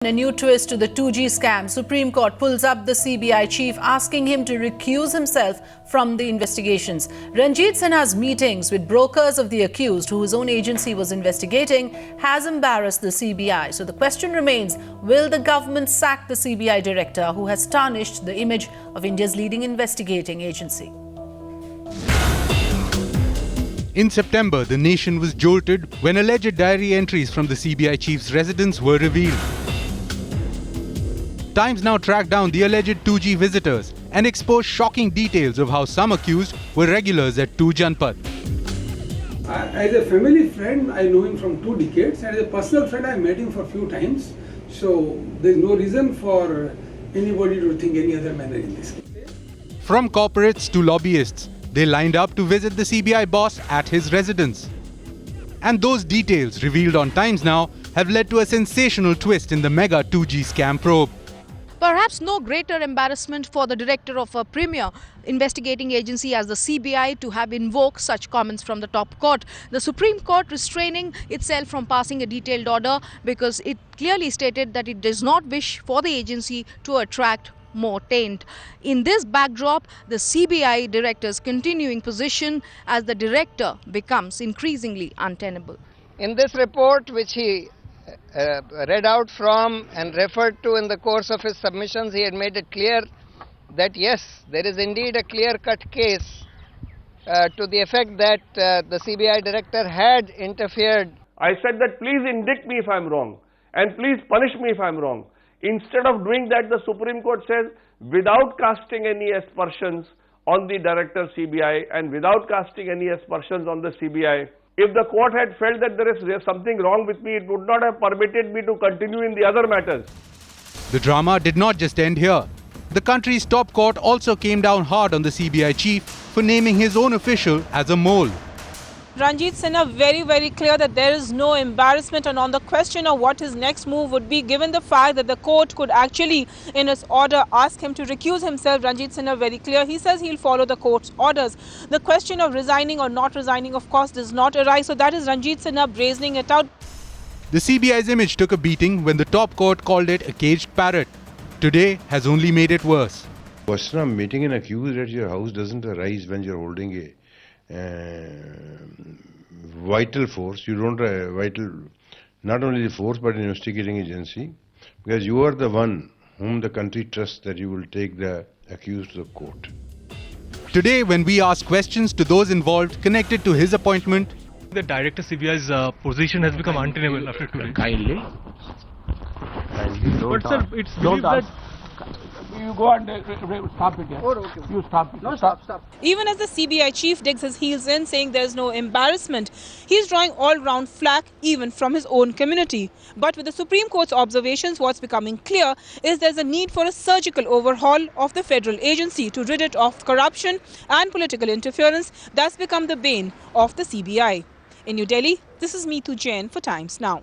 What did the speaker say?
A new twist to the 2G scam. Supreme Court pulls up the CBI chief, asking him to recuse himself from the investigations. Ranjit Sinha's meetings with brokers of the accused, who his own agency was investigating, has embarrassed the CBI. So the question remains, will the government sack the CBI director who has tarnished the image of India's leading investigating agency? In September, the nation was jolted when alleged diary entries from the CBI chief's residence were revealed. Times now tracked down the alleged 2G visitors and exposed shocking details of how some accused were regulars at 2 Janpat. As a family friend, I know him from 2 decades, and as a personal friend, I met him for a few times. So there is no reason for anybody to think any other manner in this case. From corporates to lobbyists, they lined up to visit the CBI boss at his residence. And those details revealed on Times Now have led to a sensational twist in the mega 2G scam probe. Perhaps no greater embarrassment for the director of a premier investigating agency as the CBI to have invoked such comments from the top court. The Supreme Court restraining itself from passing a detailed order because it clearly stated that it does not wish for the agency to attract more taint. In this backdrop, the CBI director's continuing position as the director becomes increasingly untenable. In this report, which he read out from and referred to in the course of his submissions, he had made it clear that yes, there is indeed a clear-cut case to the effect that the CBI director had interfered. I said that please indict me if I am wrong and please punish me if I am wrong. Instead of doing that, the Supreme Court says, without casting any aspersions on the director CBI and without casting any aspersions on the CBI, if the court had felt that there is something wrong with me, it would not have permitted me to continue in the other matters. The drama did not just end here. The country's top court also came down hard on the CBI chief for naming his own official as a mole. Ranjit Sinha very clear that there is no embarrassment, and on the question of what his next move would be, given the fact that the court could actually in its order ask him to recuse himself, Ranjit Sinha very clear. He says he'll follow the court's orders. The question of resigning or not resigning, of course, does not arise. So that is Ranjit Sinha brazening it out. The CBI's image took a beating when the top court called it a caged parrot. Today has only made it worse. Question of meeting an accused at your house doesn't arise when you're holding a vital force. You don't not only the force but an investigating agency, because you are the one whom the country trusts that you will take the accused to the court. Today, when we ask questions to those involved connected to his appointment, the director CBI's position has become untenable after today. Kindly But sir, it's believed that You go and stop it. Yeah. Okay. You stop it. No, stop. Even as the CBI chief digs his heels in, saying there's no embarrassment, he's drawing all-round flack even from his own community. But with the Supreme Court's observations, what's becoming clear is there's a need for a surgical overhaul of the federal agency to rid it of corruption and political interference that's become the bane of the CBI. In New Delhi, this is Meetu Jain for Times Now.